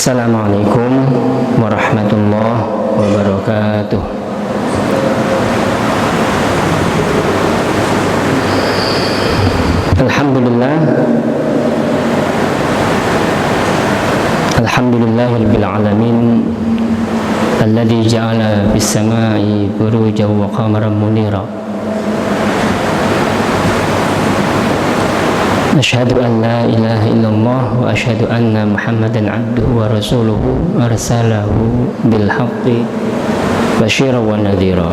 Assalamualaikum warahmatullahi wabarakatuh. Alhamdulillahirabbil alamin alladzi ja'ala fis samai burujan wa qamaran munira. Asyhadu an la ilaha illallah wa asyhadu anna Muhammadan abduhu wa rasuluhu arsalahu bil haqqi basyiran wa nadhira.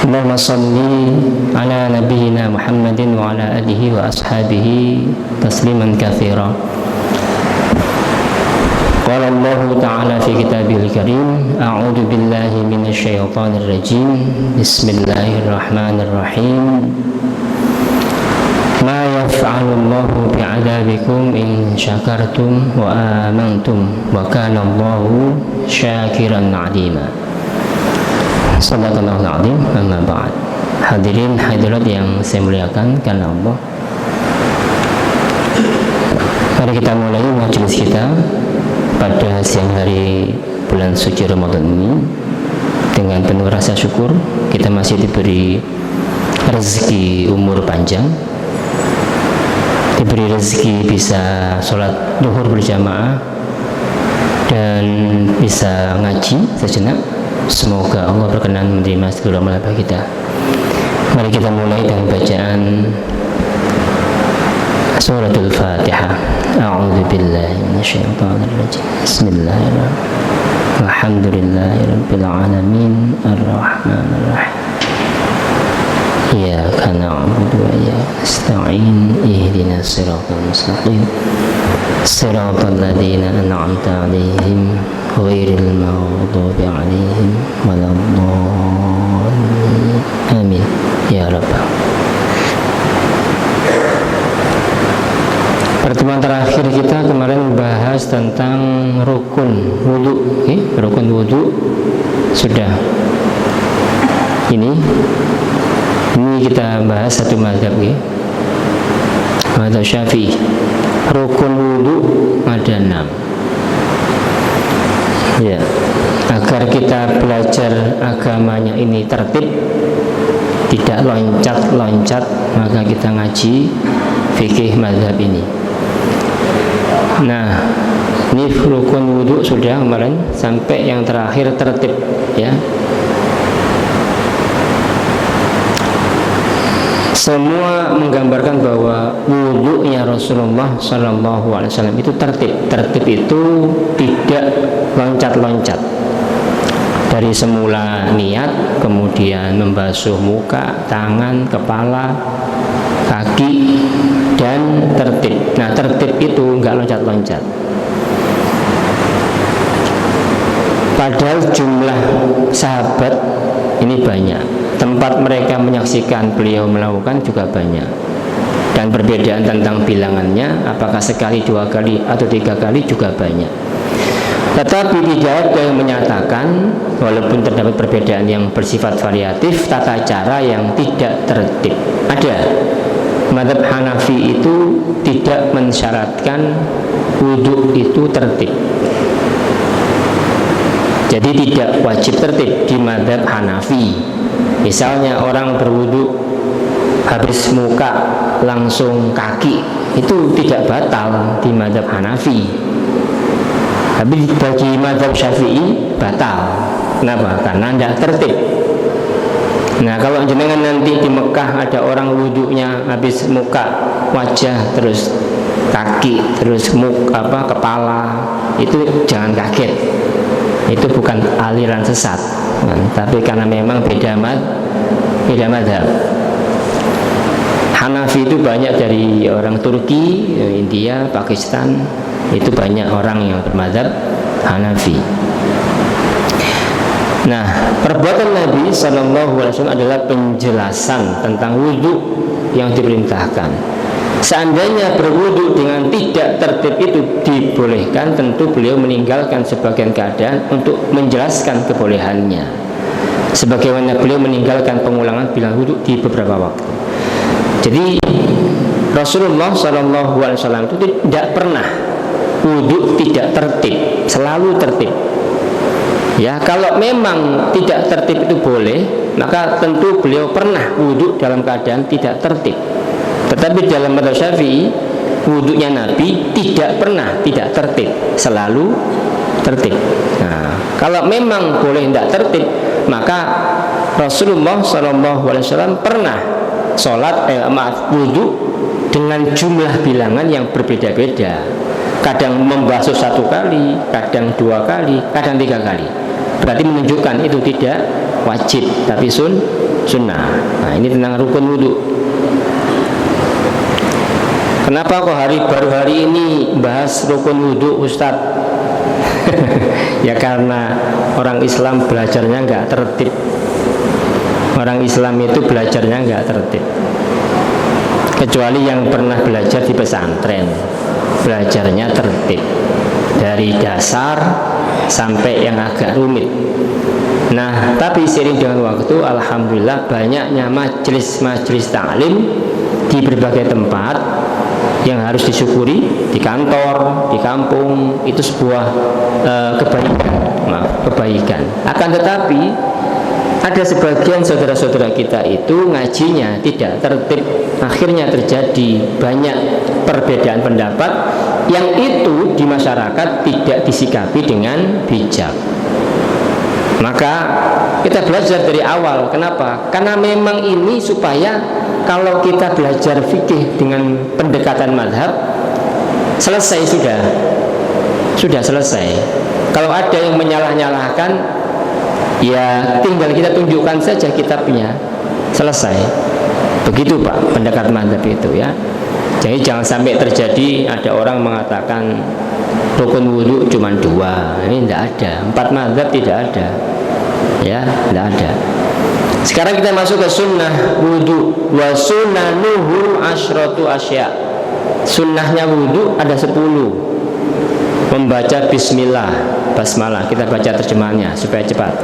Allahumma salli ala nabiyyina Muhammadin wa ala alihi wa ashabihi tasliman katsira. Qala Allah Ta'ala fi kitabihil karim, a'udzu billahi minasy syaithanir rajim. Bismillahirrahmanirrahim. Ma yaf'alu Allahu bi'adabikum in syakartum wa amantum wa kana Allahu syakiran 'alima. Shadaqallahul 'azim. Amma ba'd. Hadirin hadirat yang saya muliakan karena Allah, mari kita mulai majelis kita pada siang hari bulan suci Ramadan ini dengan penuh rasa syukur. Kita masih diberi rezeki umur panjang, diberi rezeki bisa sholat duhur berjamaah dan bisa ngaji sejenak. Semoga Allah berkenan menerima segala amal kita. Mari kita mulai dengan bacaan Suratul Fatihah. A'udzu billahi minasyaitonir rajim. Bismillahirrahmanirrahim. Alhamdulillahirabbil alamin arrahmanir rahim. Iyyaka na'budu wa iyyaka nasta'in. Ihdinas siratal mustaqim. Siratal ladzina an'amta 'alaihim ghairil maghdubi 'alaihim waladdallin. Amin ya rabbal. Pertemuan terakhir kita kemarin membahas tentang rukun wudu. Rukun wudu sudah. Ini kita bahas satu mazhab, mazhab Syafi'i. Rukun wudu ada 6. Ya, agar kita belajar agamanya ini tertib, tidak loncat-loncat, maka kita ngaji fikih mazhab ini. Nah, ini rukun wudu sudah kemarin sampai yang terakhir tertib, ya. Semua menggambarkan bahwa wudunya Rasulullah SAW itu tertib. Tertib itu tidak loncat-loncat. Dari semula niat, kemudian membasuh muka, tangan, kepala, kaki, dan tertib. Nah, tertib itu enggak loncat-loncat. Padahal jumlah sahabat ini banyak, tempat mereka menyaksikan beliau melakukan juga banyak, dan perbedaan tentang bilangannya, apakah sekali, 2 kali, atau 3 kali juga banyak. Tetapi tidak ada yang menyatakan, walaupun terdapat perbedaan yang bersifat variatif, tata cara yang tidak tertib. Ada. Mazhab Hanafi itu tidak mensyaratkan wudhu itu tertib. Jadi tidak wajib tertib di mazhab Hanafi. Misalnya orang berwudhu habis muka langsung kaki, itu tidak batal di mazhab Hanafi. Tapi bagi mazhab Syafi'i batal. Kenapa? Karena tidak tertib. Nah, kalau jenengan nanti di Mekah ada orang wudhunya habis muka, wajah, terus kaki, terus kepala, itu jangan kaget. Itu bukan aliran sesat, tapi karena memang beda mazhab. Hanafi itu banyak dari orang Turki, India, Pakistan, itu banyak orang yang bermazhab Hanafi. Nah, perbuatan Nabi SAW adalah penjelasan tentang wudhu yang diperintahkan. Seandainya berwudhu dengan tidak tertib itu dibolehkan, tentu beliau meninggalkan sebagian keadaan untuk menjelaskan kebolehannya. Sebagaimana beliau meninggalkan pengulangan bilang wudhu di beberapa waktu. Jadi Rasulullah SAW itu tidak pernah wudhu tidak tertib, selalu tertib. Ya, kalau memang tidak tertib itu boleh, maka tentu beliau pernah wudhu dalam keadaan tidak tertib. Tetapi dalam mazhab Syafi'i, wudhunya Nabi tidak pernah tidak tertib, selalu tertib. Nah, kalau memang boleh tidak tertib, maka Rasulullah SAW pernah wudhu dengan jumlah bilangan yang berbeda-beda. Kadang membasuh 1 kali, kadang 2 kali, kadang 3 kali. Berarti menunjukkan itu tidak wajib, tapi sunnah. Nah, ini tentang rukun wudhu. Kenapa kok baru hari ini bahas rukun wudhu, Ustadz? Ya karena orang Islam belajarnya nggak tertib. Orang Islam itu belajarnya nggak tertib. Kecuali yang pernah belajar di pesantren, belajarnya tertib dari dasar sampai yang agak rumit. Nah, tapi seiring dengan waktu, alhamdulillah banyaknya majelis-majelis ta'lim di berbagai tempat yang harus disyukuri, di kantor, di kampung, itu sebuah kebaikan. Akan tetapi ada sebagian saudara-saudara kita itu ngajinya tidak tertib, akhirnya terjadi banyak perbedaan pendapat yang itu di masyarakat tidak disikapi dengan bijak. Maka kita belajar dari awal. Kenapa? Karena memang ini supaya kalau kita belajar fikih dengan pendekatan madhab, selesai sudah selesai. Kalau ada yang menyalah-nyalahkan, ya tinggal kita tunjukkan saja kitabnya, selesai. Begitu Pak pendekat madhab itu ya. Jadi jangan sampai terjadi ada orang mengatakan rukun wudhu cuma 2. Ini tidak ada. 4 madhab tidak ada. Ya, tidak ada. Sekarang kita masuk ke sunnah wudhu. Wa sunnanuhu asyratu asya. Sunnahnya wudhu ada 10. Membaca bismillah, basmalah. Kita baca terjemahannya supaya cepat.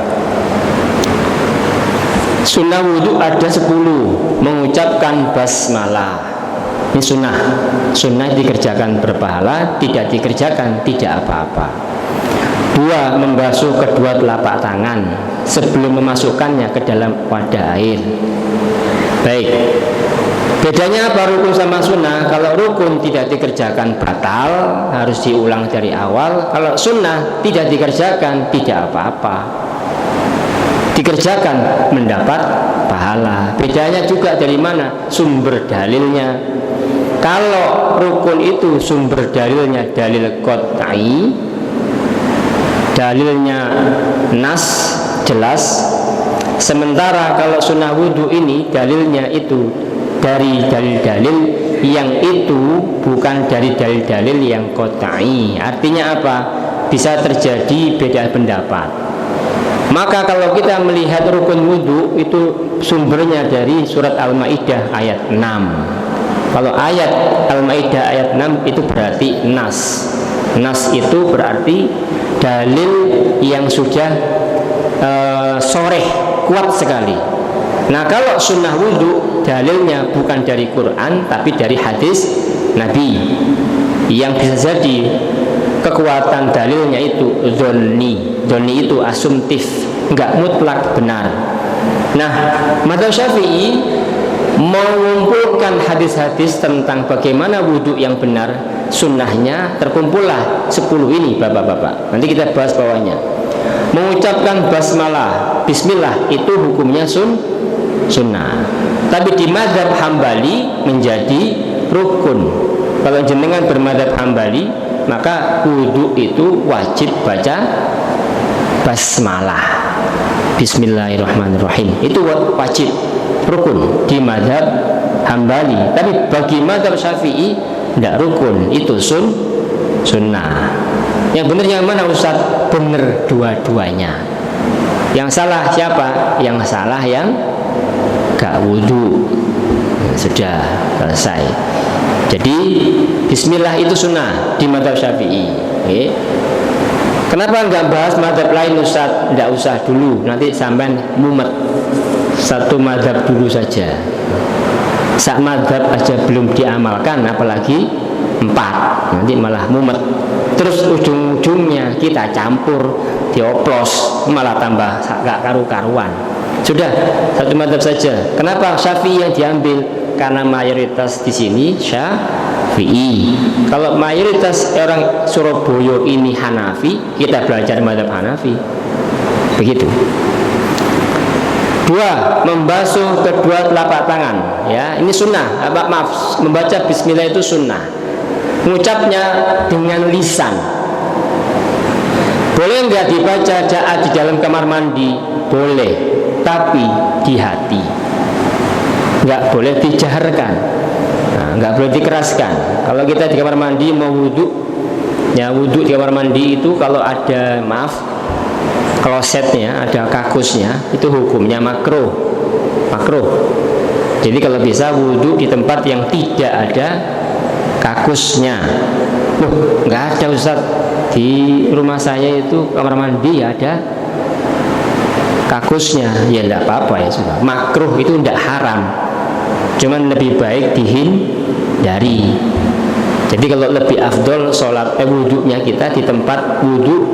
Sunnah wudhu ada 10. Mengucapkan basmalah. Ini sunnah. Sunnah dikerjakan berpahala, tidak dikerjakan tidak apa-apa. 2. Membasuh kedua telapak tangan sebelum memasukkannya ke dalam wadah air. Baik. Bedanya apa rukun sama sunnah? Kalau rukun tidak dikerjakan batal, harus diulang dari awal. Kalau sunnah tidak dikerjakan tidak apa-apa, dikerjakan mendapat pahala. Bedanya juga dari mana? Sumber dalilnya. Kalau rukun itu sumber dalilnya dalil qat'i, dalilnya nas, jelas. Sementara kalau sunnah wudhu ini dalilnya itu dari dalil-dalil yang itu bukan dari dalil-dalil yang qat'i. Artinya apa? Bisa terjadi beda pendapat. Maka kalau kita melihat rukun wudhu itu sumbernya dari surat Al-Maidah ayat 6. Kalau ayat Al-Maidah ayat 6 itu berarti nas. Nas itu berarti dalil yang sudah soreh, kuat sekali. Nah, kalau sunnah wudhu dalilnya bukan dari Quran tapi dari hadis Nabi, yang bisa jadi kekuatan dalilnya itu dzonni itu asumtif, enggak mutlak benar. Nah, mazhab Syafi'i mengumpulkan hadis-hadis tentang bagaimana wudhu yang benar, sunnahnya terkumpullah 10 ini bapak-bapak. Nanti kita bahas bawahnya. Mengucapkan basmalah, bismillah itu hukumnya sunnah. Tapi di mazhab Hambali menjadi rukun. Kalau jenengan bermadzhab Hambali, maka wudhu itu wajib baca basmalah, bismillahirrahmanirrahim. Itu wajib, rukun di mazhab Hambali. Tapi bagi mazhab Syafi'i tidak rukun, itu sunnah. Yang benar yang mana Ustaz? Benar dua-duanya. Yang salah siapa? Yang salah yang gak wudhu. Sudah selesai. Jadi bismillah itu sunnah di mazhab Syafi'i. Okay. Kenapa nggak bahas mazhab lain Ustaz? Nggak usah dulu, nanti sampai mumet. Satu mazhab dulu saja. sak madzhab aja belum diamalkan, apalagi 4, nanti malah mumet. Terus ujung-ujungnya kita campur, dioplos, malah tambah gak karu-karuan. Sudah satu madzhab saja. Kenapa Syafi'i yang diambil? Karena mayoritas di sini Syafi'i. Kalau mayoritas orang Surabaya ini Hanafi, kita belajar madzhab Hanafi. Begitu. 2. Membasuh kedua telapak tangan. Ya, ini sunnah. Maaf, membaca Bismillah itu sunnah. Mengucapnya dengan lisan. Boleh nggak dibaca doa di dalam kamar mandi? Boleh, tapi di hati. Nggak boleh dijaharkan. Nah, nggak boleh dikeraskan. Kalau kita di kamar mandi mau wudhu, ya wudhu di kamar mandi itu kalau ada, maaf, klosetnya, ada kakusnya, itu hukumnya makruh. Jadi kalau bisa wudhu di tempat yang tidak ada kakusnya. Loh, nggak ada Ustaz, di rumah saya itu kamar mandi ada kakusnya. Ya tidak apa-apa ya sudah. Makruh itu tidak haram, cuman lebih baik dihindari. Jadi kalau lebih afdol sholat wudhunya kita di tempat wudhu,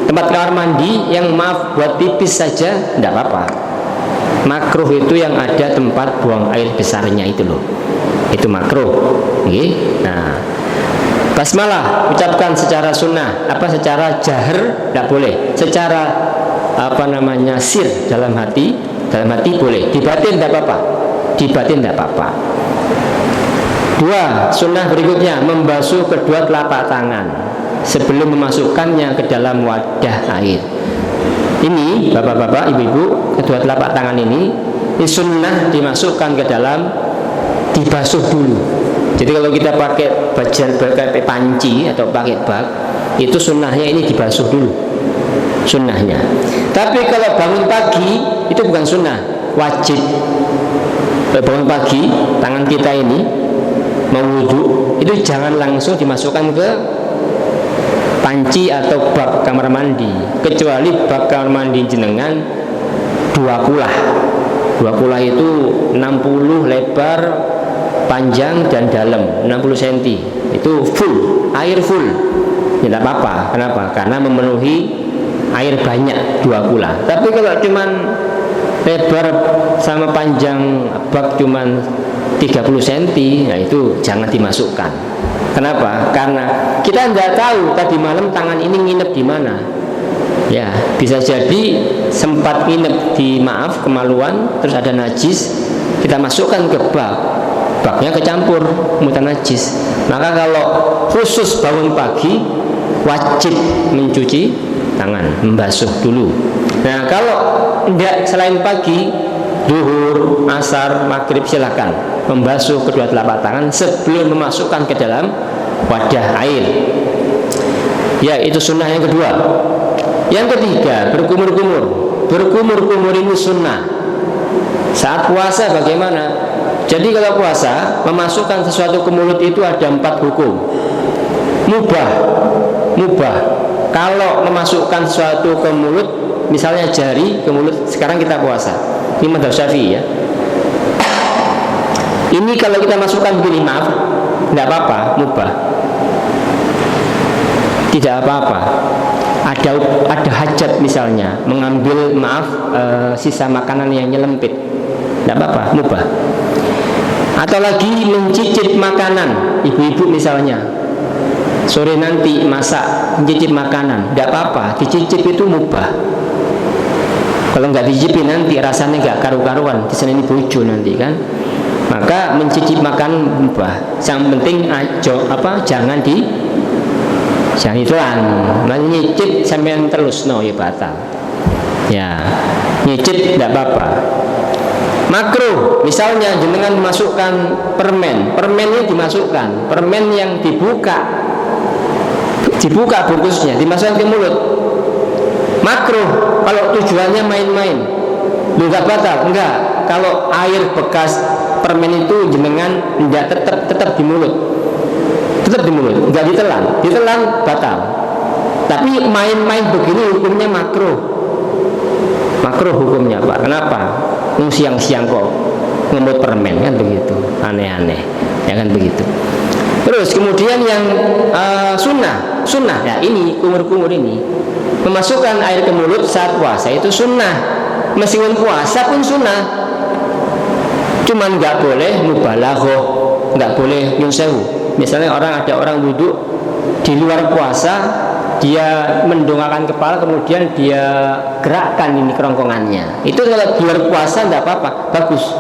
tempat kamar mandi yang maaf buat pipis saja tidak apa-apa. Makruh itu yang ada tempat buang air besarnya itu loh, itu makruh. Nah, basmalah ucapkan secara sunnah, secara jahar tidak boleh, secara sir dalam hati boleh, di batin tidak apa-apa. 2. Sunnah berikutnya membasuh kedua telapak tangan sebelum memasukkannya ke dalam wadah air. Ini bapak-bapak, ibu-ibu, kedua telapak tangan ini sunnah dimasukkan ke dalam, dibasuh dulu. Jadi kalau kita pakai panci atau pakai bag, itu sunnahnya ini dibasuh dulu, sunnahnya. Tapi kalau bangun pagi itu bukan sunnah, wajib. Bangun pagi tangan kita ini mau wudhu itu jangan langsung dimasukkan ke panci atau bak kamar mandi, kecuali bak kamar mandi jenengan 2 kulah. 2 kulah itu 60 lebar, panjang dan dalam 60 cm. Itu full, air full. Ya tidak apa-apa. Kenapa? Karena memenuhi air banyak 2 kulah. Tapi kalau cuman lebar sama panjang bak cuman 30 cm, nah itu jangan dimasukkan. Kenapa? Karena kita tidak tahu tadi malam tangan ini nginep di mana. Ya, bisa jadi sempat nginep di, maaf, kemaluan, terus ada najis, kita masukkan ke bak, baknya kecampur mutan najis. Maka kalau khusus bangun pagi wajib mencuci tangan, membasuh dulu. Nah, kalau tidak selain pagi, zuhur, asar, maghrib, silakan membasuh kedua telapak tangan sebelum memasukkan ke dalam wadah air. Ya, itu sunnah yang kedua. Yang ketiga, berkumur-kumur. Berkumur-kumur ini sunnah. Saat puasa bagaimana? Jadi kalau puasa memasukkan sesuatu ke mulut itu ada 4 hukum. Mubah. Kalau memasukkan sesuatu ke mulut, misalnya jari ke mulut, sekarang kita puasa. Ini madzhab Syafi'i ya. Ini kalau kita masukkan begini, maaf, tidak apa-apa, mubah. Tidak apa-apa. Ada hajat misalnya mengambil, maaf, sisa makanan yang nyelempit, tidak apa-apa, mubah. Atau lagi mencicip makanan, ibu-ibu misalnya sore nanti masak mencicip makanan, tidak apa-apa, dicicip itu mubah. Kalau nggak dicicipin nanti rasanya nggak karu-karuan, diseneni bojo nanti kan. Maka mencicip makan mubah. Yang penting jangan ditelan. Nyicip sampean terus ya batal. Ya, nyicip tidak apa-apa. Makruh, misalnya jenengan memasukkan permen ini dimasukkan, permen yang dibuka bungkusnya, dimasukkan ke mulut. Makruh kalau tujuannya main-main. Enggak batal, enggak. Kalau air bekas permen itu jenengan enggak tetap di mulut. Tetap di mulut, enggak ditelan batal. Tapi main-main begini hukumnya makruh. Makruh hukumnya, Pak. Kenapa? Siang-siang kok ngemut permen kan begitu, aneh-aneh ya kan begitu. Terus kemudian yang sunnah ya, ini kumur-kumur ini memasukkan air ke mulut saat puasa itu sunnah, meskipun puasa pun sunnah, cuman nggak boleh mubalaghah, nggak boleh nyun sewu. Misalnya ada orang wudhu di luar puasa, dia mendongakkan kepala kemudian dia gerakkan ini kerongkongannya, itu kalau di luar puasa tidak apa-apa, bagus.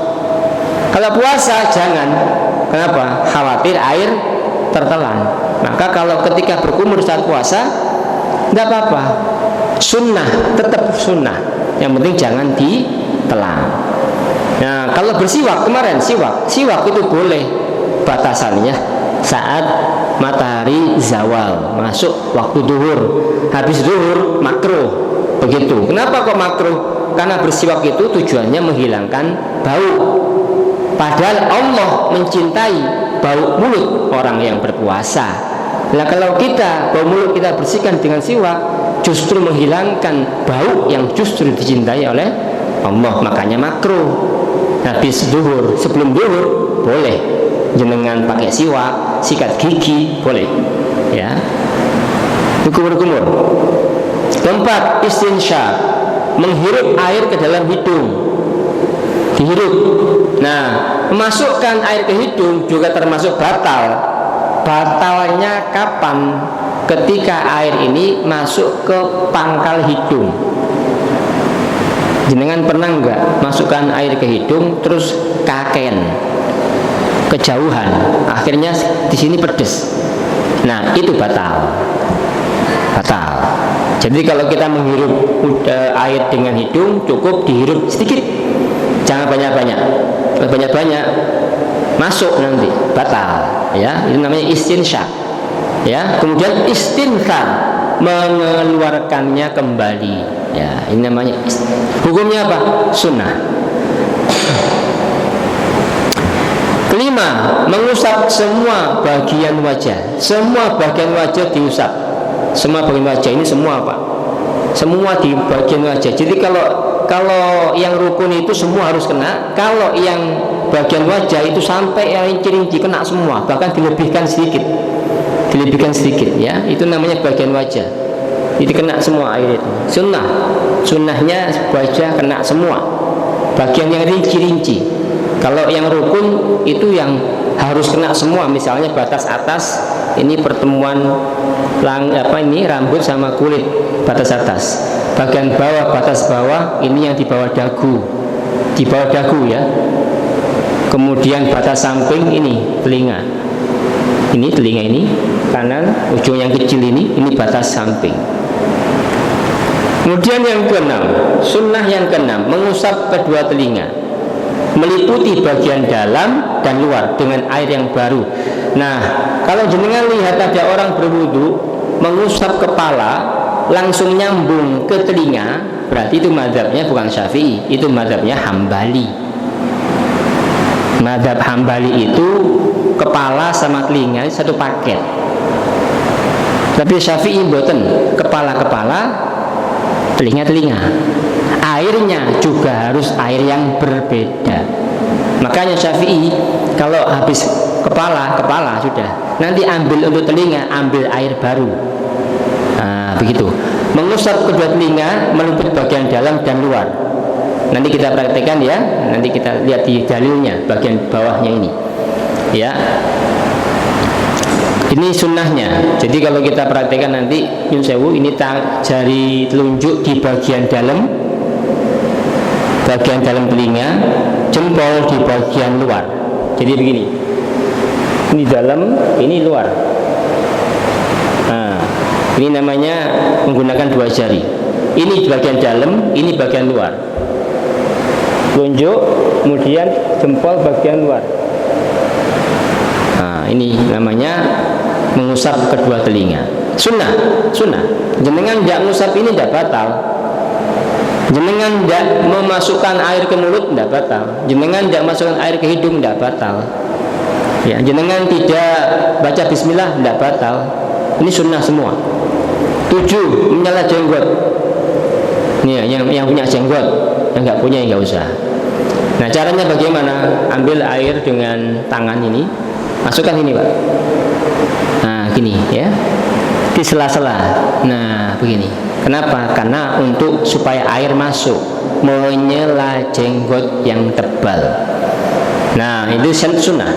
Kalau puasa jangan, kenapa? Khawatir air tertelan. Maka kalau ketika berkumur saat puasa tidak apa-apa, sunnah, tetap sunnah, yang penting jangan ditelan. Nah kalau bersiwak, kemarin siwak itu boleh, batasannya saat matahari zawal, masuk waktu duhur, habis duhur makruh, begitu. Kenapa kok makruh? Karena bersiwak itu tujuannya menghilangkan bau, padahal Allah mencintai bau mulut orang yang berpuasa. Nah kalau kita bau mulut kita bersihkan dengan siwak, justru menghilangkan bau yang justru dicintai oleh Allah, makanya makruh. Habis duhur, sebelum duhur boleh jenengan pakai siwak, sikat gigi boleh, ya. Kumur-kumur. Keempat, istinsyaq, menghirup air ke dalam hidung, dihirup. Nah, memasukkan air ke hidung juga termasuk batal. Batalnya kapan? Ketika air ini masuk ke pangkal hidung. Jenengan pernah nggak masukkan air ke hidung terus kaken kejauhan, akhirnya di sini pedes. Nah itu batal. Jadi kalau kita menghirup air dengan hidung, cukup dihirup sedikit, jangan banyak-banyak. Kalau banyak-banyak masuk nanti batal, ya. Itu namanya istinsyaq, ya. Kemudian istinthar, mengeluarkannya kembali, ya. Ini namanya hukumnya apa? Sunnah. Kelima, mengusap semua bagian wajah. Semua bagian wajah diusap. Semua bagian wajah ini semua apa? Semua di bagian wajah. Jadi kalau yang rukun itu semua harus kena. Kalau yang bagian wajah itu sampai yang rinci-rinci kena semua, bahkan dilebihkan sedikit, ya. Itu namanya bagian wajah. Itu kena semua air itu. Sunnahnya wajah kena semua. Bagian yang rinci-rinci. Kalau yang rukun itu yang harus kena semua, misalnya batas atas ini pertemuan rambut sama kulit, batas atas. Bagian bawah, batas bawah ini yang di bawah dagu, ya. Kemudian batas samping ini telinga. Ini telinga ini kanan, ujung yang kecil ini batas samping. Kemudian yang keenam, sunnah yang keenam, mengusap kedua telinga, meliputi bagian dalam dan luar dengan air yang baru. Nah, kalau jenengan lihat ada orang berwudu mengusap kepala langsung nyambung ke telinga, berarti itu mazhabnya bukan Syafi'i, itu mazhabnya Hambali. Mazhab Hambali itu kepala sama telinga satu paket. Tapi Syafi'i mboten, kepala-kepala, telinga-telinga. Airnya juga harus air yang berbeda. Makanya Syafi'i kalau habis kepala sudah, nanti ambil untuk telinga, ambil air baru. Nah, begitu. Mengusap kedua telinga meliputi bagian dalam dan luar. Nanti kita praktekkan, ya. Nanti kita lihat di dalilnya bagian bawahnya ini. Ya. Ini sunnahnya. Jadi kalau kita praktekkan nanti nyun sewu, ini jari telunjuk di bagian dalam telinga, jempol di bagian luar. Jadi begini, ini dalam, ini luar. Nah, ini namanya menggunakan dua jari. Ini bagian dalam, ini bagian luar. Telunjuk, kemudian jempol bagian luar. Nah, ini namanya mengusap kedua telinga. Sunnah. Jenengan tidak mengusap ini tidak batal. Jenengan tidak memasukkan air ke mulut tidak batal. Jenengan tidak masukkan air ke hidung tidak batal. Ya, jenengan tidak baca bismillah tidak batal. Ini sunnah semua. 7, menyala jenggot. Ini yang punya jenggot, yang nggak punya nggak usah. Nah, caranya bagaimana? Ambil air dengan tangan ini, masukkan ini, Pak. Nah, gini ya, di sela-sela. Nah, begini. Kenapa? Karena untuk supaya air masuk, menyela jenggot yang tebal. Nah, itu sunnah.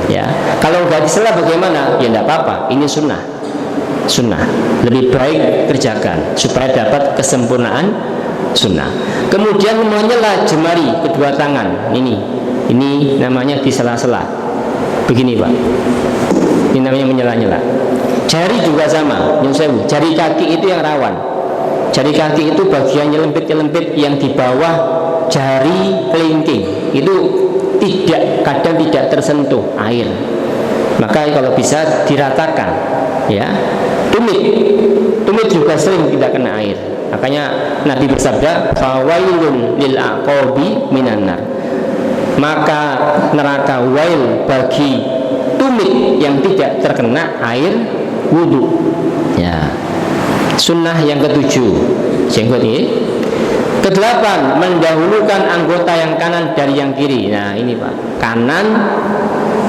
Ya, kalau nggak disela bagaimana? Ya, tidak apa-apa. Ini sunnah. Sunnah. Lebih baik kerjakan supaya dapat kesempurnaan sunnah. Kemudian menyela jemari kedua tangan. Ini namanya di sela-sela. Begini, Pak. Ini namanya menyela-nyela. Jari juga sama. Jari kaki itu yang rawan. Jari kaki itu bagian nyelempit-nyelempit yang di bawah jari kelingking. Itu kadang tidak tersentuh air. Maka kalau bisa diratakan, ya. Tumit juga sering tidak kena air. Makanya Nabi bersabda, "Fawailun lil aqabi minan nar." Maka neraka wail bagi tumit yang tidak terkena air wudu. Ya. Sunnah yang ketujuh, jenggot ini. Kedelapan, mendahulukan anggota yang kanan dari yang kiri. Nah, ini Pak, kanan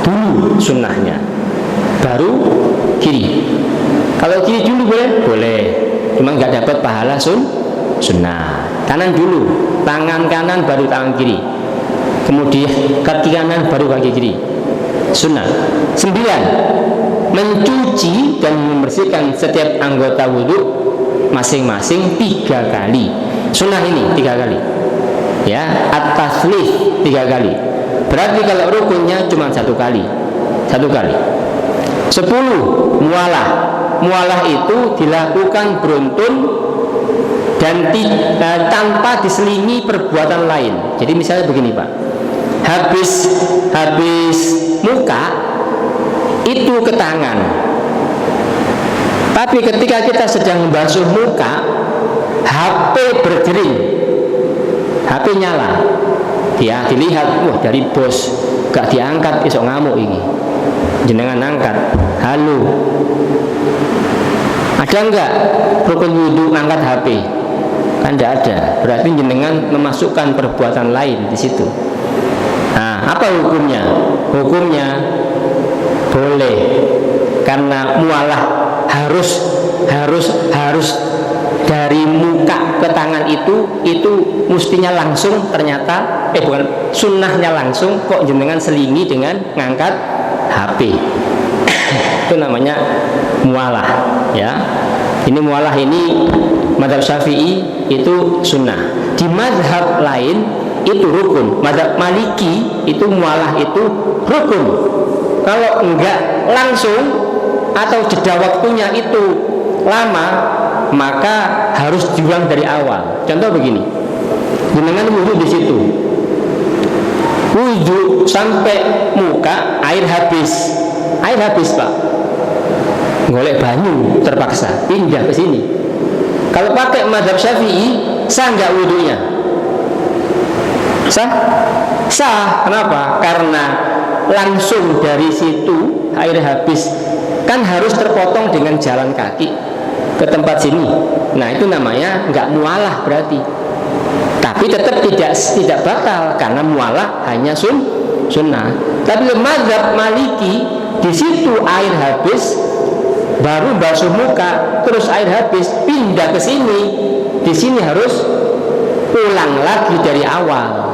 dulu sunnahnya, baru kiri. Kalau kiri dulu boleh? Boleh. Cuma nggak dapat pahala sunnah. Kanan dulu, tangan kanan baru tangan kiri. Kemudian kaki kanan baru kaki kiri. Sunnah. 9, mencuci dan membersihkan setiap anggota wudhu masing-masing 3 kali. Sunnah ini 3 kali. Ya, at-taslih 3 kali. Berarti kalau rukunnya cuma 1 kali. 1 kali. 10, mualah. Mualah itu dilakukan beruntun dan tanpa diselingi perbuatan lain. Jadi misalnya begini, Pak. Habis muka itu ke tangan. Tapi ketika kita sedang membasuh muka, HP berdering, HP nyala, ya dilihat, wah dari bos gak diangkat, isok ngamuk ini, jenengan angkat, halo, ada enggak rukun wudhu angkat HP? Kan tidak ada, berarti jenengan memasukkan perbuatan lain di situ. Nah, apa hukumnya? Hukumnya boleh, karena mualah harus dari muka ke tangan itu mestinya langsung, ternyata bukan sunnahnya langsung, kok jenengan selingi dengan ngangkat HP. Itu namanya mualah, ya. Ini mualah ini mazhab Syafi'i itu sunnah. Di mazhab lain itu rukun. Mazhab Maliki itu mualah itu rukun. Kalau enggak langsung atau jeda waktunya itu lama, maka harus diulang dari awal. Contoh begini, jenengan wudhu di situ, wudhu sampai muka, air habis Pak, golek banyu terpaksa pindah ke sini. Kalau pakai mazhab Syafi'i, sah nggak wudhunya? Sah. Kenapa? Karena langsung dari situ air habis, kan harus terpotong dengan jalan kaki ke tempat sini. Nah, itu namanya nggak mualah berarti. Tapi tetap tidak batal karena mualah hanya sunnah. Tapi mazhab Maliki di situ air habis, baru basuh muka, terus air habis, pindah ke sini. Di sini harus ulang lagi dari awal.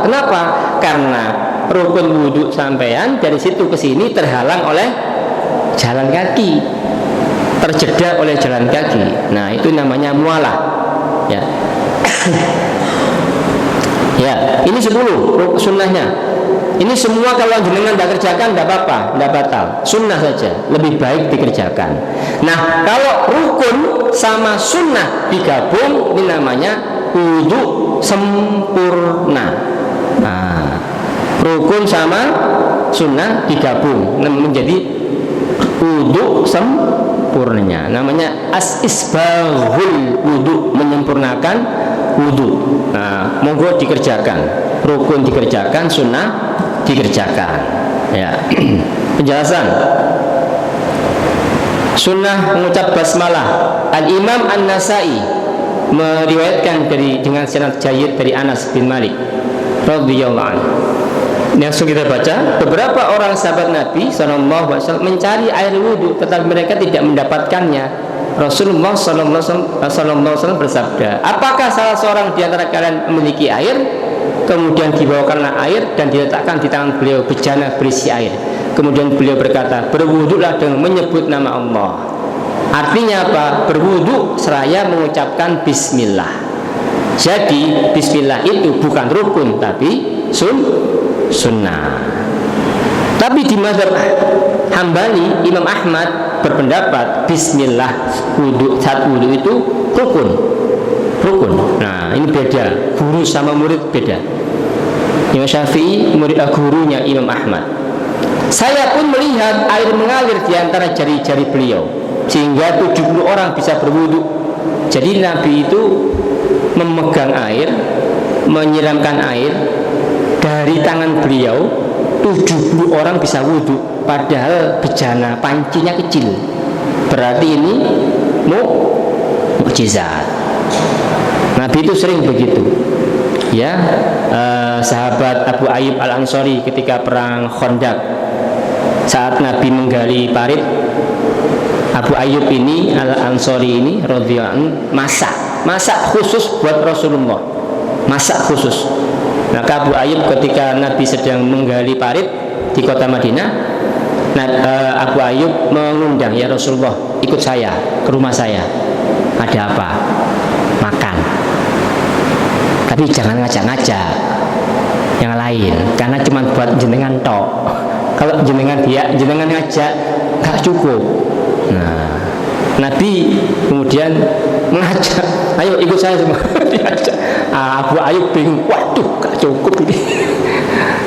Kenapa? Karena rukun wudhu sampean dari situ ke sini terhalang oleh jalan kaki, terjeda oleh jalan kaki. Nah, itu namanya mualah, ya. Ya, ini 10 sunnahnya. Ini semua kalau jenengan tidak kerjakan tidak apa-apa, tidak batal, sunnah saja, lebih baik dikerjakan. Nah, kalau rukun sama sunnah digabung, ini namanya wudhu sempurna. Nah, rukun sama sunnah digabung menjadi wudhu sempurnanya. Namanya as-isbaghul wudhu, menyempurnakan wudhu. Nah, monggo dikerjakan, rukun dikerjakan, sunnah dikerjakan, ya. Penjelasan sunnah mengucap basmalah. Al-Imam An-Nasai meriwayatkan dengan sanad jayyid dari Anas bin Malik radhiyallahu anhu. Langsung kita baca, beberapa orang sahabat Nabi SAW mencari air wudhu, tetapi mereka tidak mendapatkannya. Rasulullah SAW bersabda, apakah salah seorang di antara kalian memiliki air? Kemudian dibawakanlah air dan diletakkan di tangan beliau bejana berisi air. Kemudian beliau berkata, berwudhulah dengan menyebut nama Allah. Artinya apa? Berwudhu seraya mengucapkan bismillah. Jadi bismillah itu bukan rukun tapi sunnah. Tapi di mazhab Hambali, Imam Ahmad berpendapat bismillah saat wudhu itu rukun. Nah, ini beda, guru sama murid beda. Imam Syafi'i murid gurunya Imam Ahmad. Saya pun melihat air mengalir di antara jari-jari beliau sehingga 70 orang bisa berwudhu. Jadi Nabi itu memegang air, menyiramkan air dari tangan beliau, 70 orang bisa wudhu, padahal bejana pancinya kecil. Berarti ini mukjizat. Nabi itu sering begitu. Ya, sahabat Abu Ayyub Al-Ansari ketika perang Khandaq, saat Nabi menggali parit, Abu Ayyub ini Al-Ansari ini radhiyallahu anhu masak khusus buat Rasulullah, masak khusus. Maka Abu Ayyub ketika Nabi sedang menggali parit di kota Madinah, Abu Ayyub mengundang, ya Rasulullah, ikut saya ke rumah saya. Ada apa? Makan. Tapi jangan ngajak-ngajak yang lain, karena cuma buat jenengan tok. Kalau jenengan ngajak nggak cukup. Nah, Nabi kemudian mengajak, ayo ikut saya semua. Diajak. Abu Ayyub bingung, waduh, gak cukup ini.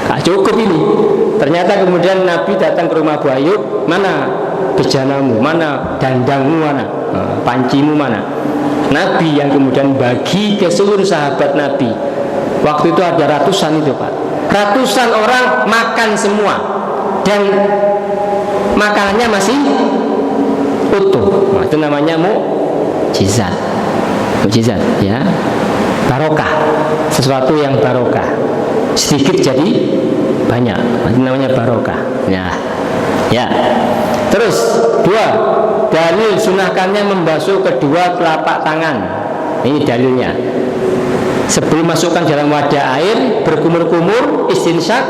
Gak cukup ini. Ternyata kemudian Nabi datang ke rumah Abu Ayyub, mana bejanamu, mana dandangmu, mana pancimu, mana. Nabi yang kemudian bagi ke seluruh sahabat Nabi. Waktu itu ada ratusan itu, Pak. Ratusan orang makan semua dan makanannya masih utuh. Nah, itu namanya mukjizat. Mukjizat, ya. Barokah. Sesuatu yang barokah. Sedikit jadi banyak. Itu namanya barokah. Ya. Ya. Terus dua, dalil sunahkannya membasuh kedua telapak tangan. Ini dalilnya. Sebelum masukkan dalam wadah air, berkumur-kumur, istinsyak.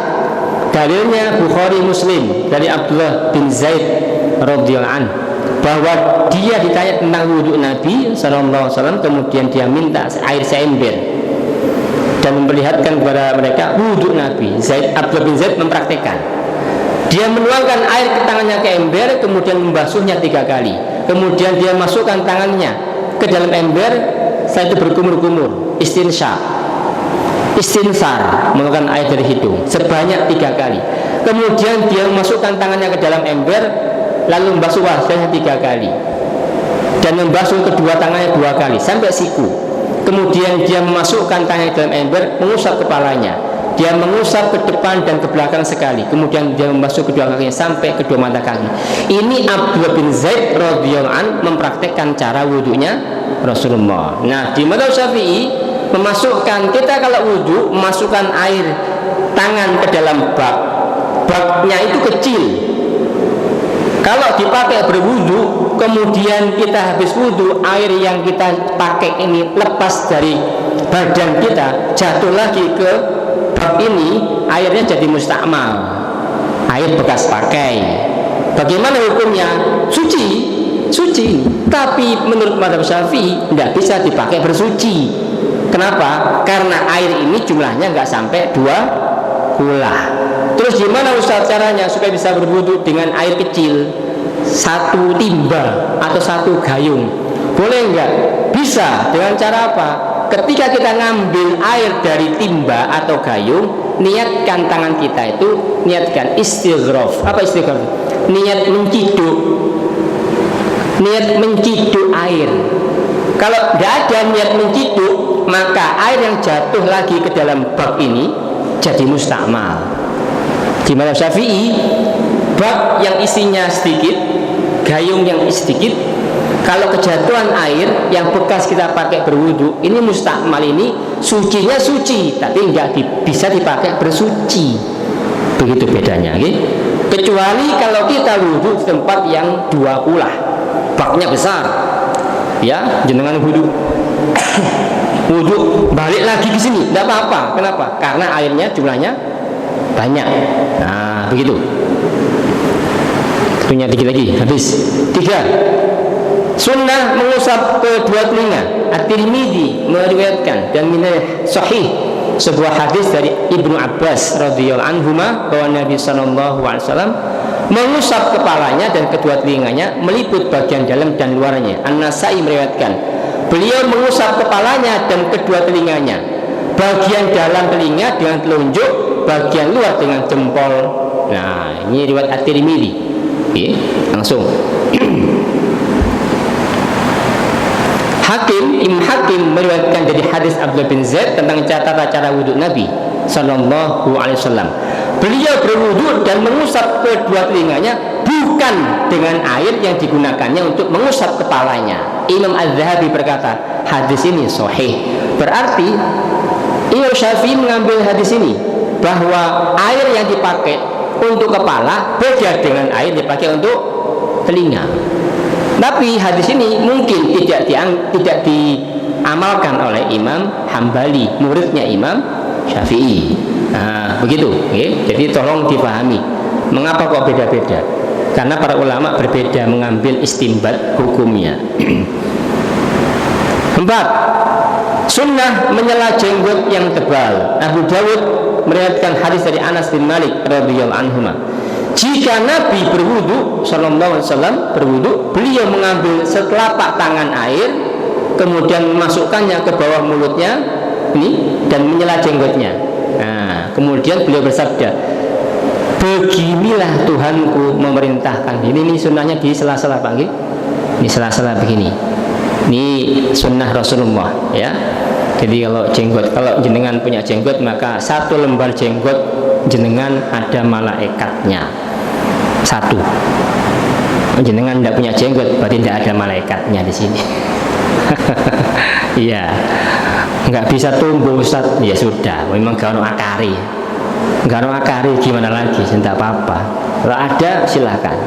Dalilnya Bukhari Muslim dari Abdullah bin Zaid radhiyallahu anhu, bahwa dia ditanya tentang wudhu Nabi SAW, kemudian dia minta air seember dan memperlihatkan kepada mereka wudhu Nabi. Abdullah bin Zaid mempraktekkan. Dia menuangkan air ke tangannya ke ember, kemudian membasuhnya 3 kali. Kemudian dia masukkan tangannya ke dalam ember, setelah itu berkumur-kumur, istinsar, mengeluarkan air dari hidung sebanyak 3 kali. Kemudian dia memasukkan tangannya ke dalam ember, lalu membasuh wajahnya 3 kali, dan membasuh kedua tangannya 2 kali sampai siku. Kemudian dia memasukkan tangannya ke dalam ember, mengusap kepalanya. Dia mengusap ke depan dan ke belakang sekali. Kemudian dia membasuh kedua kakinya sampai kedua mata kaki. Ini Abdullah bin Zaid radhiyallahu anhu mempraktekkan cara wudhunya Rasulullah. Nah, di mazhab Syafi'i memasukkan, kita kalau wudhu memasukkan air tangan ke dalam bak. Baknya itu kecil. Kalau dipakai berwudhu, kemudian kita habis wudhu, air yang kita pakai ini lepas dari badan kita, jatuh lagi ke bak ini, airnya jadi mustakmal, air bekas pakai. Bagaimana hukumnya? Suci. Tapi menurut mazhab Syafi'i tidak bisa dipakai bersuci. Kenapa? Karena air ini jumlahnya nggak sampai 2 kulah. Terus gimana Ustaz caranya supaya bisa berwudu dengan air kecil? 1 timba atau 1 gayung. Boleh nggak? Bisa. Dengan cara apa? Ketika kita ngambil air dari timba atau gayung, niatkan tangan kita itu, niatkan istighraf. Apa istighraf? Niat menciduk air. Kalau tidak ada niat menciduk, maka air yang jatuh lagi ke dalam bak ini jadi mustakmal. Di mazhab Syafi'i, bak yang isinya sedikit, gayung yang sedikit, Kalau kejatuhan air yang bekas kita pakai berwudu, ini mustakmal, ini sucinya suci, tapi nggak bisa dipakai bersuci. Begitu bedanya, okay? Kecuali kalau kita wudu di tempat yang dua kulah, baknya besar, ya, jenengan wudu, wudu balik lagi ke sini, tidak apa-apa. Kenapa? Karena airnya jumlahnya banyak. Nah, begitu. Punya dikit lagi, habis. 3. Sunnah mengusap kedua telinga. At-Tirmidzi meriwayatkan dan minah sahih sebuah hadis dari Ibnu Abbas radhiyallahu anhuma bahwa Nabi sallallahu alaihi wasallam mengusap kepalanya dan kedua telinganya meliput bagian dalam dan luarnya. An-Nasai meriwayatkan beliau mengusap kepalanya dan kedua telinganya, bagian dalam telinga dengan telunjuk, bagian luar dengan jempol. Nah, ini riwayat At-Tirmidzi. Langsung. Imam Hakim meriwayatkan dari hadis Abdullah bin Zaid tentang tata cara wudhu Nabi sallallahu alaihi wasallam. Beliau berwudhu dan mengusap kedua telinganya bukan dengan air yang digunakannya untuk mengusap kepalanya. Imam Az-Zahabi berkata, hadis ini sahih. Berarti Imam Syafi'i mengambil hadis ini bahwa air yang dipakai untuk kepala beda dengan air yang dipakai untuk telinga. Tapi hadis ini mungkin tidak diamalkan oleh Imam Hambali, muridnya Imam Syafi'i. Nah, begitu. Okay? Jadi tolong dipahami mengapa kok beda-beda. Karena para ulama berbeda mengambil istimbat hukumnya. 4. Sunnah menyela jenggot yang tebal. Abu Dawud meriwayatkan hadis dari Anas bin Malik radhiyallahu anhu. Jika Nabi berwudu sallallahu alaihi wasallam berwudu, beliau mengambil setelapak tangan air, kemudian memasukkannya ke bawah mulutnya ini dan menyela jenggotnya. Nah, kemudian beliau bersabda, beginilah Tuhanku memerintahkan. Ini sunnahnya di sela-sela Pak. Ini sela-sela begini. Ini sunnah Rasulullah, ya. Jadi kalau jenengan punya jenggot, maka satu lembar jenggot jenengan ada malaikatnya. 1. Jenengan tidak punya jenggot, berarti tidak ada malaikatnya di sini. Iya, nggak bisa tumbuh Ustaz. Ya sudah, memang gak ada akari. Gak ada akari gimana lagi? Tidak apa-apa. Kalau ada silakan.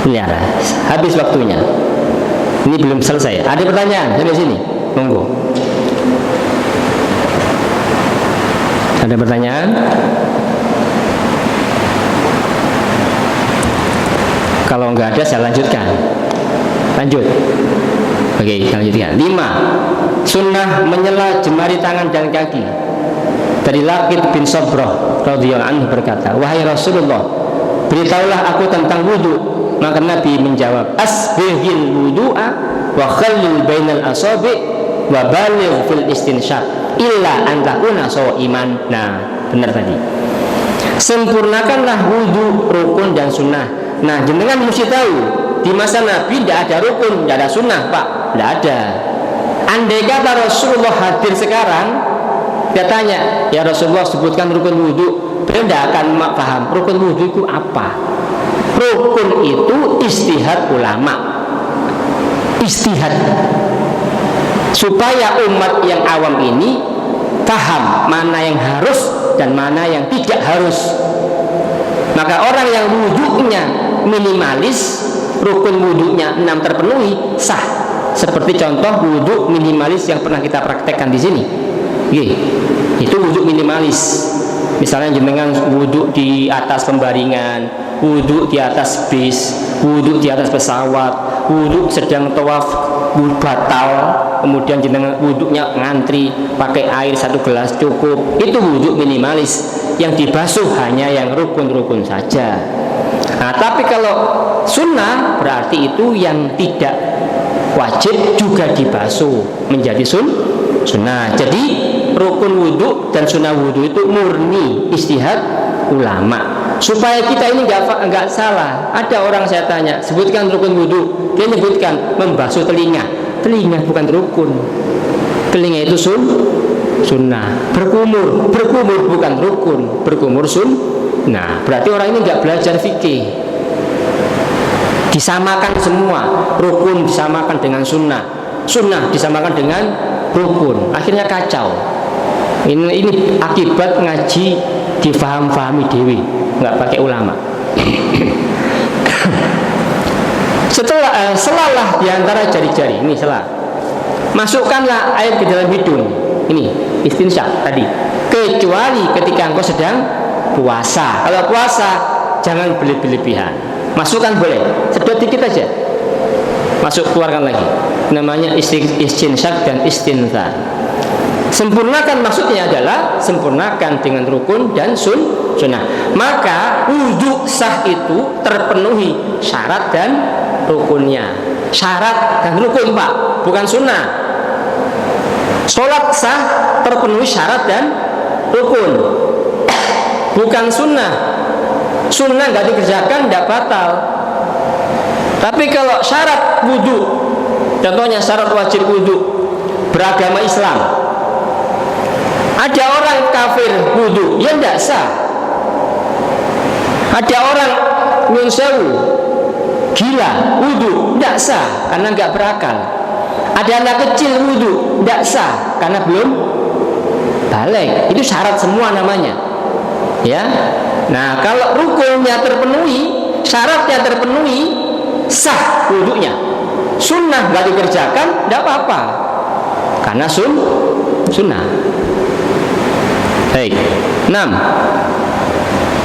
Pelihara. Habis waktunya. Ini belum selesai. Ada pertanyaan sampai sini? Monggo. Ada pertanyaan? Kalau nggak ada saya lanjutkan. Lanjut. Oke, lanjutkan. 5. Sunnah menyela jemari tangan dan kaki. Dari Laqid bin Sabrah radhiyallahu anhu berkata, wahai Rasulullah, beritahulah aku tentang wudu. Maka Nabi menjawab, asbihil wudu'a wa khallil bainal asabi wa baligh fil istinsyaq illa an takuna sha'iman. Nah, benar tadi. Sempurnakanlah wudu, rukun dan sunnah. Nah, jenengan mesti tahu di masa Nabi tidak ada rukun, tidak ada sunnah, Pak, tidak ada. Andai kata Rasulullah hadir sekarang, dia tanya, ya Rasulullah sebutkan rukun wudu, beliau tidak akan paham rukun wudu itu apa. Rukun itu istihad ulama, istihad supaya umat yang awam ini paham mana yang harus dan mana yang tidak harus. Maka orang yang wudunya minimalis, rukun wudunya 6 terpenuhi, sah. Seperti contoh wudu minimalis yang pernah kita praktekkan di sini. Itu wudu minimalis. Misalnya jenengan wudu di atas pembaringan, wudu di atas bis, wudu di atas pesawat, wudu sedang tawaf batal, kemudian jenengan wudunya ngantri pakai air 1 gelas cukup. Itu wudu minimalis. Yang dibasuh hanya yang rukun-rukun saja. Nah, tapi kalau sunnah berarti itu yang tidak wajib juga dibasuh menjadi sunnah. Jadi rukun wudu dan sunnah wudu itu murni istihad ulama. Supaya kita ini nggak salah. Ada orang saya tanya, sebutkan rukun wudu, dia menyebutkan membasuh telinga. Telinga bukan rukun. Telinga itu sunnah. Berkumur bukan rukun, berkumur sunnah. Berarti orang ini nggak belajar fikih. disamakan semua, rukun disamakan dengan sunnah, sunnah disamakan dengan rukun, akhirnya kacau. Ini akibat ngaji difaham-fahami dewi, nggak pakai ulama. Selalah diantara jari-jari, ini selah. Masukkanlah air ke dalam hidung, ini istinsyak tadi. Kecuali ketika engkau sedang puasa. Kalau puasa jangan berlebihan. Masukkan boleh, sedot dikit aja. Masuk, keluarkan lagi. Namanya istinsyak dan istinthar. Sempurnakan maksudnya adalah sempurnakan dengan rukun dan sunnah. Maka wudhu sah itu terpenuhi syarat dan rukunnya. Syarat dan rukun, Pak, bukan sunnah. Sholat sah terpenuhi syarat dan rukun, bukan sunnah. Sunnah nggak dikerjakan nggak batal. Tapi kalau syarat wudhu, contohnya syarat wajib wudhu beragama Islam, ada orang kafir wudhu, ya tidak sah. Ada orang nyun sewu gila wudhu, tidak sah karena nggak berakal. Ada anak kecil wudhu, tidak sah karena belum balik. Itu syarat semua namanya, ya. Nah, kalau rukunnya terpenuhi, syaratnya terpenuhi, sah wudhunya. Sunnah nggak dikerjakan, tidak apa-apa karena sunnah. Baik. 6.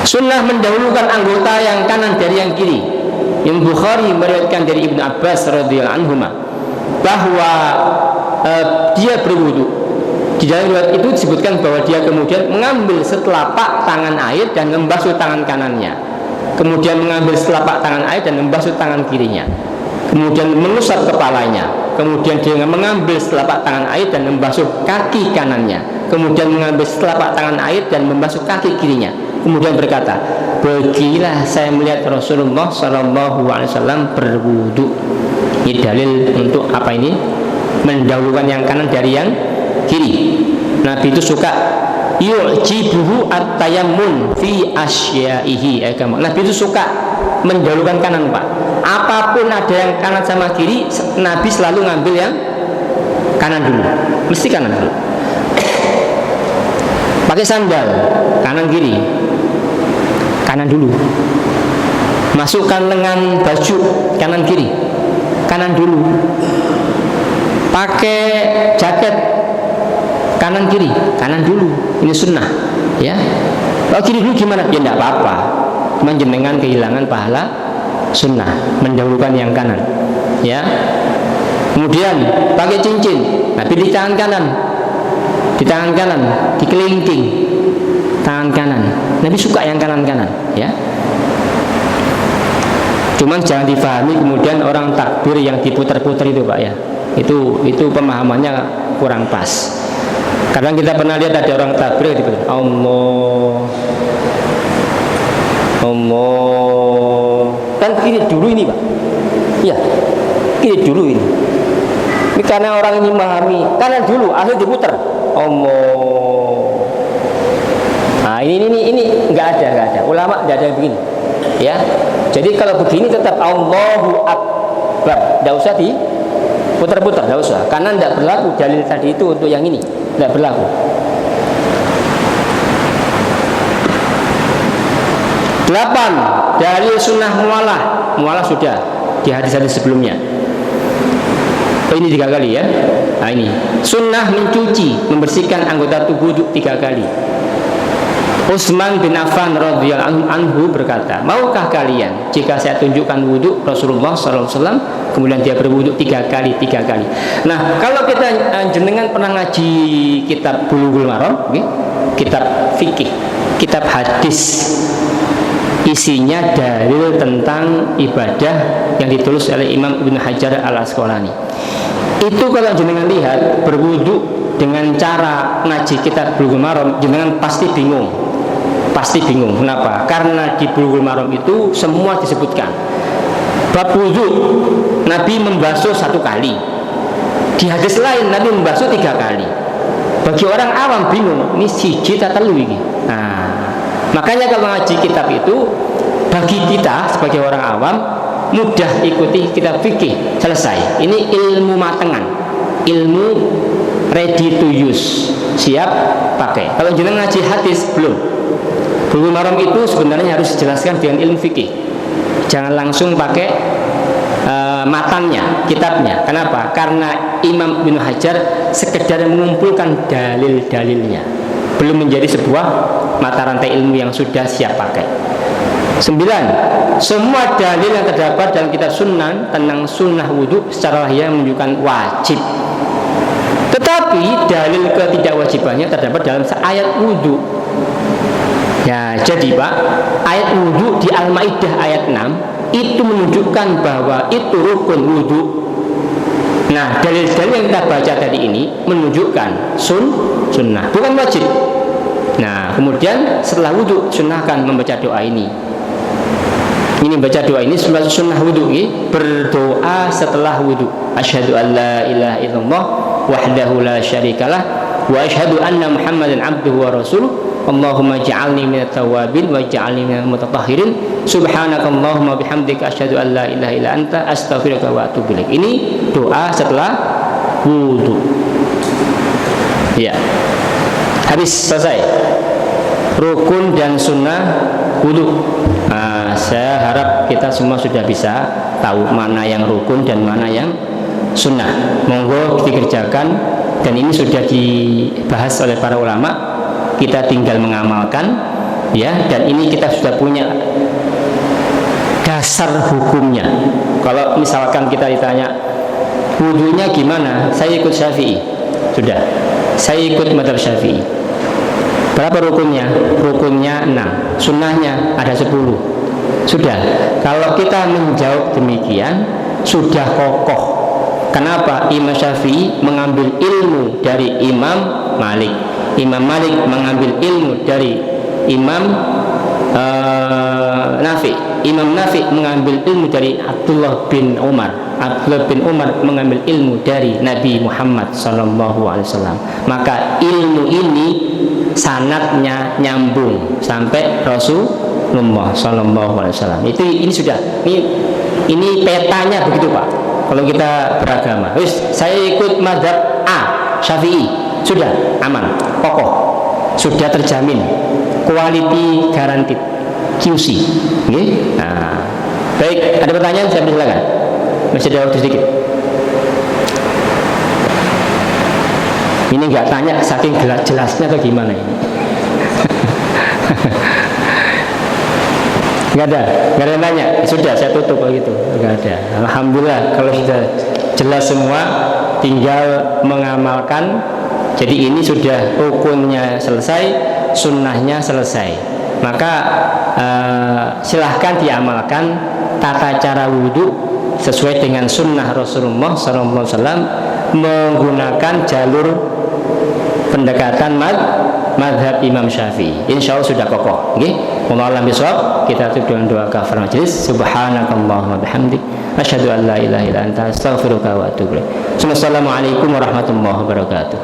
Sunnah mendahulukan anggota yang kanan dari yang kiri. Yang Bukhari meriwayatkan dari Ibnu Abbas radhiyallahu anhu bahwa dia berwudu. Di dalam riwayat itu disebutkan bahwa dia kemudian mengambil setelapak tangan air dan membasuh tangan kanannya. Kemudian mengambil setelapak tangan air dan membasuh tangan kirinya. Kemudian mengusap kepalanya. Kemudian dia mengambil setelapak tangan air dan membasuh kaki kanannya. Kemudian mengambil setelapak tangan air dan membasuh kaki kirinya. Kemudian berkata, "Bagilah saya melihat Rasulullah SAW berwudu." Ini dalil untuk apa ini? Mendahulukan yang kanan dari yang kiri. Nabi itu suka yu'jibuhu at-tayammun fi asyaihi. Nabi itu suka mendahulukan kanan, Pak. Apapun ada yang kanan sama kiri, Nabi selalu ngambil yang kanan dulu. Mesti kanan dulu. Pakai sandal, kanan kiri, kanan dulu. Masukkan lengan baju, kanan kiri, kanan dulu. Pakai jaket, kanan kiri, kanan dulu. Ini sunnah, ya. Kalau kiri dulu gimana? Ya tidak apa-apa. Menjenengan kehilangan pahala sunnah, mendahulukan yang kanan, ya. Kemudian pakai cincin, tapi di tangan kanan. Di tangan kanan, di kelingking tangan kanan. Nabi suka yang kanan-kanan, ya. Cuman jangan difahami kemudian orang takbir yang diputar-putar itu, Pak, ya. Itu pemahamannya kurang pas. Kadang kita pernah lihat ada orang takbir diputar, Allah, Allah. Kan kiri dulu ini, Pak. Iya, kiri dulu ini. Ini karena orang ini memahami kanan dulu, akhirnya diputar. Allah. Nah, ini nggak ada. Ulama nggak ada yang begini, ya. Jadi kalau begini tetap Allahu Akbar, nggak usah diputar-putar, nggak usah. Karena nggak berlaku dalil tadi itu untuk yang ini, nggak berlaku. 8. Dalil sunnah mualah sudah di hadis-hadis sebelumnya. Ini 3 kali, ya. Nah, ini sunnah mencuci, membersihkan anggota tubuh 3 kali. Utsman bin Affan radhiyallahu anhu berkata, "Maukah kalian jika saya tunjukkan wudhu Rasulullah SAW?" Kemudian dia berwudhu 3 kali. Nah, kalau kita jenengan pernah ngaji kitab Bulughul Maram, okay? Kitab fikih, kitab hadis, isinya dalil tentang ibadah yang ditulis oleh Imam Ibnu Hajar Al-Asqalani. Itu kalau jenengan lihat berwudu dengan cara ngaji kitab Bulughul Maram, jenengan pasti bingung. Kenapa? Karena di Bulughul Maram itu semua disebutkan. Bab wudu Nabi membasuh 1 kali. Di hadis lain Nabi membasuh 3 kali. Bagi orang awam bingung, ini siji ta telu iki. Nah, makanya kalau ngaji kitab itu bagi kita sebagai orang awam mudah ikuti kitab fikih, selesai. Ini ilmu matengan, ilmu ready to use, siap pakai. Kalau jenengan ngaji hadis belum. Bulughul Maram itu sebenarnya harus dijelaskan dengan ilmu fikih. Jangan langsung pakai matannya, kitabnya. Kenapa? Karena Imam Ibnu Hajar sekedar mengumpulkan dalil-dalilnya, belum menjadi sebuah mata rantai ilmu yang sudah siap pakai. 9. Semua dalil yang terdapat dalam kitab Sunan tentang sunnah wudhu secara lahir menunjukkan wajib. Tetapi dalil ketidakwajibannya terdapat dalam ayat wudhu. Ya, jadi Pak, ayat wudhu di Al-Maidah ayat 6 itu menunjukkan bahwa itu rukun wudhu. Nah, dalil-dalil yang kita baca tadi ini menunjukkan sunnah, bukan wajib. Nah, kemudian setelah wudhu sunnahkan membaca doa ini. Ini baca doa ini sunnah wudhu, berdoa setelah wudhu. Asyhadu an la ilaha illallah wahdahu la syarikalah wa asyhadu anna Muhammadan abduhu wa rasuluh. Allahumma ja'alni minat tawabin wa ja'alni minal mutatahhirin. Subhanakallahumma bihamdika asyhadu an la ilaha illa anta astaghfiruka wa atubu ilaik. Ini doa setelah wudhu. Ya. Habis, selesai. Rukun dan sunnah wudhu. Nah, saya harap kita semua sudah bisa tahu mana yang rukun dan mana yang sunnah. Monggo dikerjakan, dan ini sudah dibahas oleh para ulama. Kita tinggal mengamalkan, ya. Dan ini kita sudah punya dasar hukumnya. Kalau misalkan kita ditanya wudhunya gimana, saya ikut Syafi'i, sudah. Saya ikut mazhab Syafi'i. Berapa rukunnya? Rukunnya 6, sunnahnya ada 10. Sudah. Kalau kita menjawab demikian, sudah kokoh. Kenapa? Imam Syafi'i mengambil ilmu dari Imam Malik. Imam Malik mengambil ilmu dari Imam Nafi. Imam Nafi mengambil ilmu dari Abdullah bin Umar. Abdullah bin Umar mengambil ilmu dari Nabi Muhammad SAW. Maka ilmu ini sanadnya nyambung sampai Rasulullah SAW. Ini sudah. Ini petanya begitu Pak. Kalau kita beragama, saya ikut mazhab A, Syafi'i, sudah aman, kokoh, sudah terjamin, quality guaranteed, QC. Okay? Nah, baik, ada pertanyaan? Saya silakan. Masih ada waktu sedikit. Ini nggak tanya saking jelasnya atau gimana ini? Nggak ada yang tanya. Sudah, saya tutup kalau gitu. Nggak ada. Alhamdulillah kalau sudah jelas semua, tinggal mengamalkan. Jadi ini sudah rukunnya selesai, sunnahnya selesai. Maka silahkan diamalkan tata cara wudhu sesuai dengan sunnah Rasulullah SAW, menggunakan jalur pendekatan madhab Imam Syafi'i. Insya Allah sudah kokoh. Wallahu a'lam bishawab. Kita tutup dengan doa kafaratul majelis. Subhanakallahumma bihamdik asyhadu an la ilaha illa anta astaghfiruka wa atubu ilaik. Assalamualaikum warahmatullahi wabarakatuh.